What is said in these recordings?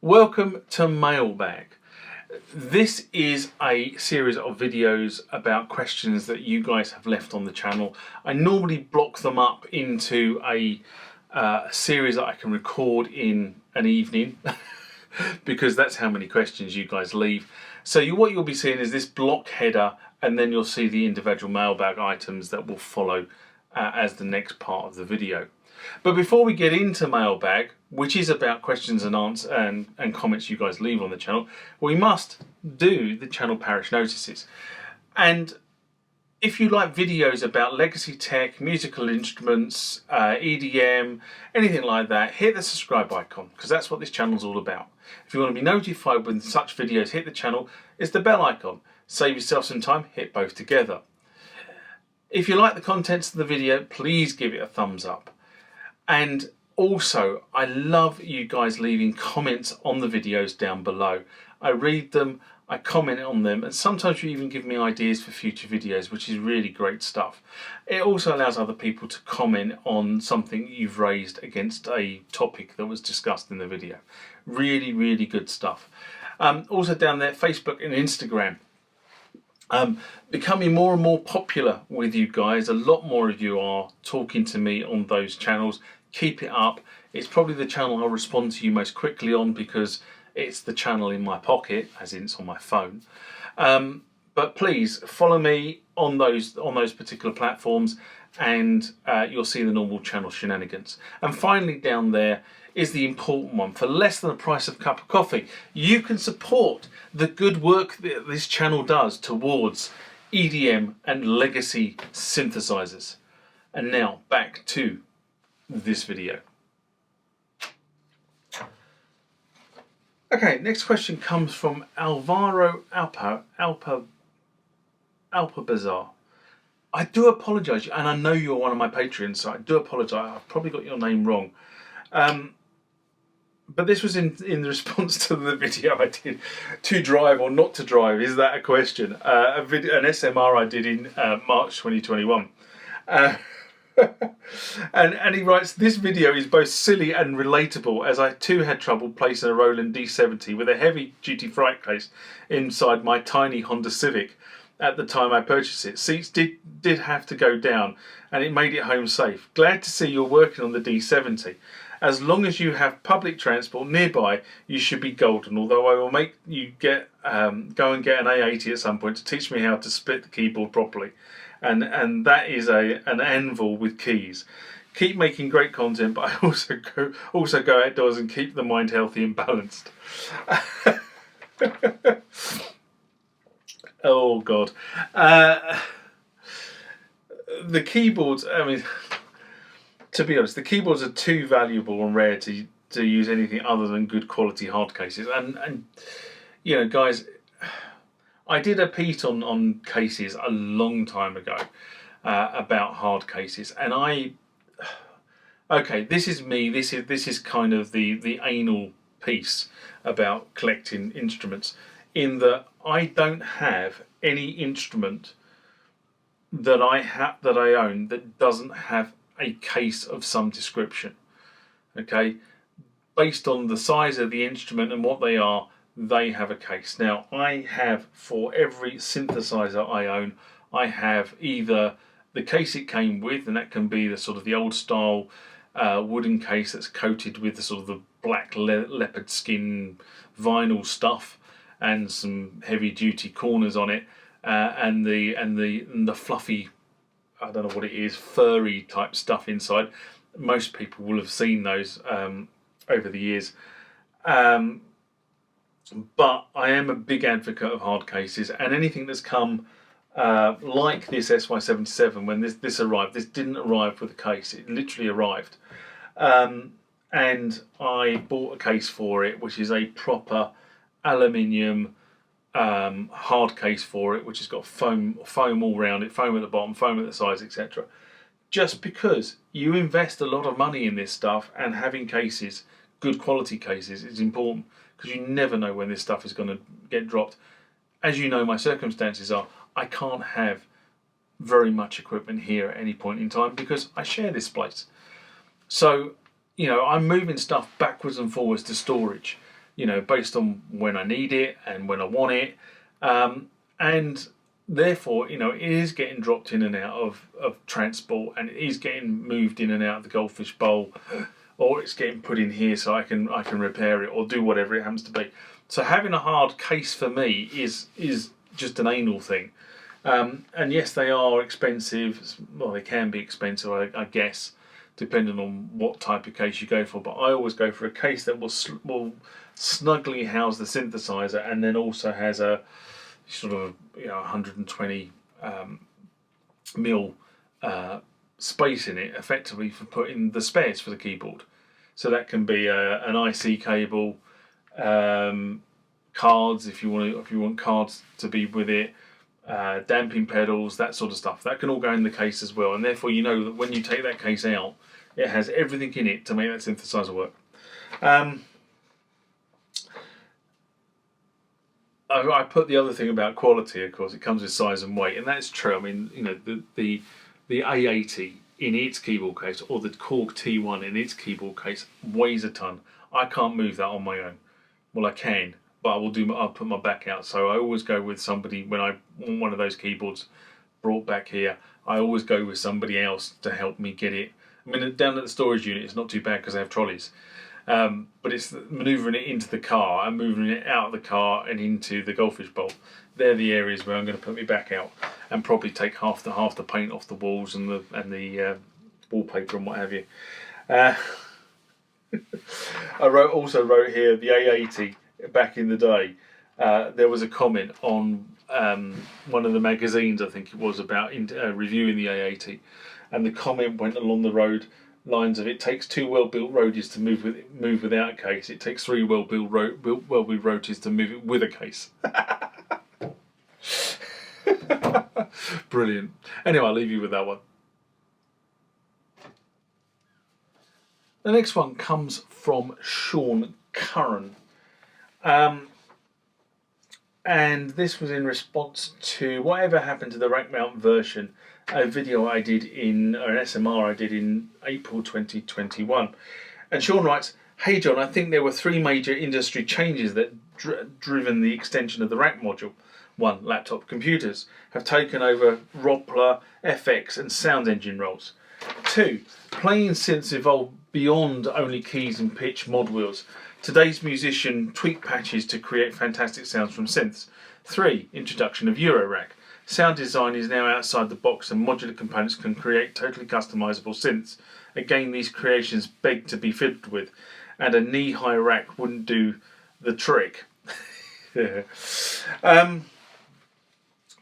Welcome to Mailbag. This is a series of videos about questions that you guys have left on the channel. I normally block them up into a series that I can record in an evening because that's how many questions you guys leave. So what you'll be seeing is this block header, and then you'll see the individual mailbag items that will follow as the next part of the video. But before we get into mailbag, which is about questions and answers and comments you guys leave on the channel, we must do the channel parish notices. And if you like videos about legacy tech, musical instruments, EDM, anything like that, hit the subscribe icon, because that's what this channel's all about. If you want to be notified when such videos hit the channel, it's the bell icon. Save yourself some time, hit both together. If you like the contents of the video, please give it a thumbs up. And also, I love you guys leaving comments on the videos down below. I read them, I comment on them, and sometimes you even give me ideas for future videos, which is really great stuff. It also allows other people to comment on something you've raised against a topic that was discussed in the video. Really, really good stuff. Also down there, Facebook and Instagram. Becoming more and more popular with you guys. A lot more of you are talking to me on those channels. Keep it up. It's probably the channel I'll respond to you most quickly on, because it's the channel in my pocket, as in it's on my phone. But please follow me on those particular platforms, and you'll see the normal channel shenanigans. And finally, down there is the important one. For less than the price of a cup of coffee, you can support the good work that this channel does towards EDM and legacy synthesizers. And now back to this video. Okay, next question comes from Alvaro Alpabazar. I do apologise, and I know you're one of my patrons, so I do apologise. I've probably got your name wrong. But this was in the response to the video I did, to drive or not to drive. Is that a question? An SMR I did in March 2021. And he writes, this video is both silly and relatable, as I too had trouble placing a Roland D70 with a heavy duty freight case inside my tiny Honda Civic at the time I purchased it. Seats did have to go down, and it made it home safe. Glad to see you're working on the D70. As long as you have public transport nearby, you should be golden, although I will make you go and get an A80 at some point to teach me how to split the keyboard properly. And that is an anvil with keys. Keep making great content, but I also go outdoors and keep the mind healthy and balanced. Oh God, the keyboards. I mean, to be honest, the keyboards are too valuable and rare to use anything other than good quality hard cases. And you know, guys, I did a piece on cases a long time ago about hard cases, and okay, this is me. This is kind of the anal piece about collecting instruments, in that I don't have any instrument that I own that doesn't have a case of some description. Okay, based on the size of the instrument and what they are, they have a case. Now, I have, for every synthesizer I own, I have either the case it came with, and that can be the sort of the old style wooden case that's coated with the sort of the black leopard skin vinyl stuff and some heavy duty corners on it, and the fluffy, I don't know what it is, furry type stuff inside. Most people will have seen those over the years. But I am a big advocate of hard cases, and anything that's come like this SY77, when this arrived. This didn't arrive with a case, it literally arrived. And I bought a case for it, which is a proper aluminium hard case for it, which has got foam all around it, foam at the bottom, foam at the sides, etc. Just because you invest a lot of money in this stuff, and having cases, good quality cases, is important, because you never know when this stuff is going to get dropped. As you know, my circumstances are, I can't have very much equipment here at any point in time because I share this place. So, you know, I'm moving stuff backwards and forwards to storage. based on when I need it and when I want it, and therefore, it is getting dropped in and out of transport, and it is getting moved in and out of the goldfish bowl, or it's getting put in here so I can repair it or do whatever it happens to be. So having a hard case for me is just an anal thing. And yes, they are expensive. Well, they can be expensive, I guess, depending on what type of case you go for. But I always go for a case that will snugly house the synthesizer, and then also has a sort of 120 mil space in it, effectively for putting the spares for the keyboard. So that can be an IC cable, cards if you want cards to be with it, damping pedals, that sort of stuff. That can all go in the case as well, and therefore that when you take that case out, it has everything in it to make that synthesizer work. I put the other thing about quality, of course, it comes with size and weight, and that's true. I mean, the A80 in its keyboard case, or the Korg T1 in its keyboard case, weighs a ton. I can't move that on my own. Well, I can, but I'll put my back out. So I always go with somebody when I want one of those keyboards brought back here. I always go with somebody else to help me get it. I mean, down at the storage unit, it's not too bad because they have trolleys. But it's manoeuvring it into the car and moving it out of the car and into the goldfish bowl. They're the areas where I'm going to put my back out and probably take half the paint off the walls and the wallpaper and what have you. I also wrote here the A80 back in the day. There was a comment on one of the magazines, I think it was, about reviewing the A80, and the comment went along the lines of, it takes 2 well-built roadies to move without a case. It takes 3 well-built roadies to move it with a case. Brilliant. Anyway, I'll leave you with that one. The next one comes from Sean Curran. And this was in response to whatever happened to the rack mount version, a video I did an SMR I did in April 2021. And Sean writes, "Hey John, I think there were 3 major industry changes that driven the extension of the rack module. 1. Laptop computers have taken over Roppler, FX and sound engine roles. 2. Playing synths evolved beyond only keys and pitch mod wheels. Today's musician tweak patches to create fantastic sounds from synths. 3. Introduction of Eurorack. Sound design is now outside the box and modular components can create totally customizable synths. Again, these creations beg to be fiddled with, and a knee-high rack wouldn't do the trick."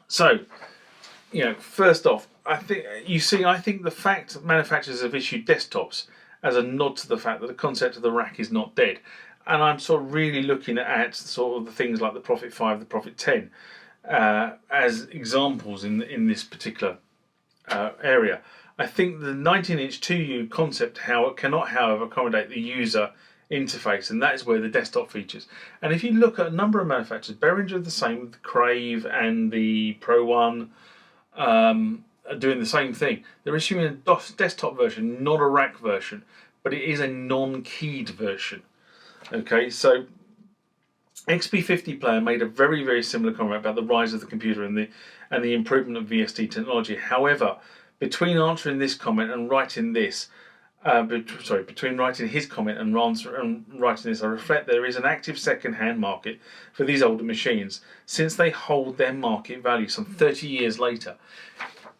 So, first off, I think the fact that manufacturers have issued desktops as a nod to the fact that the concept of the rack is not dead. And I'm sort of really looking at sort of the things like the Prophet 5, the Prophet 10, as examples in this particular area. I think the 19-inch 2U concept cannot, however, accommodate the user interface, and that is where the desktop features. And if you look at a number of manufacturers, Behringer are the same with the Crave and the Pro One, are doing the same thing. They're issuing a desktop version, not a rack version, but it is a non-keyed version. Okay, so XP50 Player made a very, very similar comment about the rise of the computer and the improvement of VST technology. However, between answering this comment and writing this, between writing his comment and writing this, I reflect there is an active second-hand market for these older machines, since they hold their market value some 30 years later.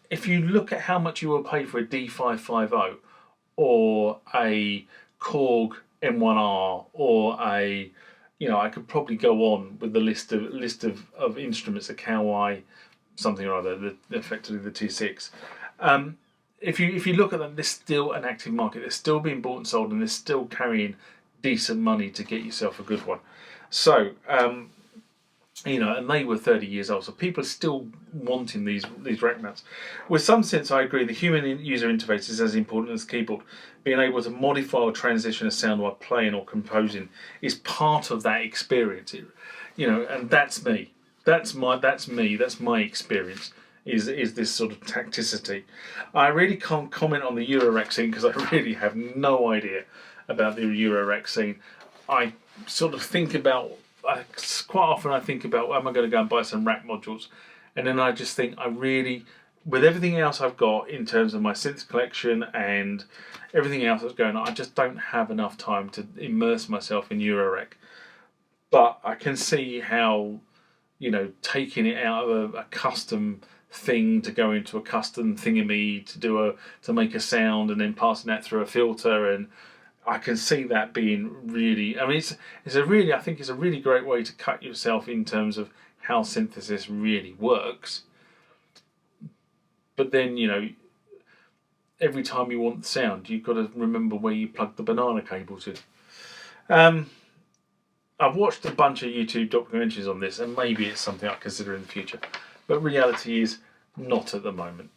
If you look at how much you will pay for a D550 or a Korg M1R or I could probably go on with the list of instruments, a Kawai, something or other, effectively the T6. If you look at them, there's still an active market. They're still being bought and sold, and they're still carrying decent money to get yourself a good one. So, and they were 30 years old, so people are still wanting these rack mounts. With some sense, I agree, the human user interface is as important as the keyboard. Being able to modify or transition a sound while playing or composing is part of that experience. And that's me. That's my experience. Is this sort of tacticity. I really can't comment on the Eurorack scene because I really have no idea about the Eurorack scene. I sort of think about, quite often I think about, am I going to go and buy some rack modules? And then I just think, with everything else I've got in terms of my synth collection and everything else that's going on, I just don't have enough time to immerse myself in Eurorack. But I can see how, taking it out of a custom thing to go into a custom thingamy to make a sound and then passing that through a filter, and I can see that being really. I mean, I think it's a really great way to cut yourself in terms of how synthesis really works. But then every time you want the sound, you've got to remember where you plug the banana cable to. I've watched a bunch of YouTube documentaries on this, and maybe it's something I consider in the future. But reality is not at the moment.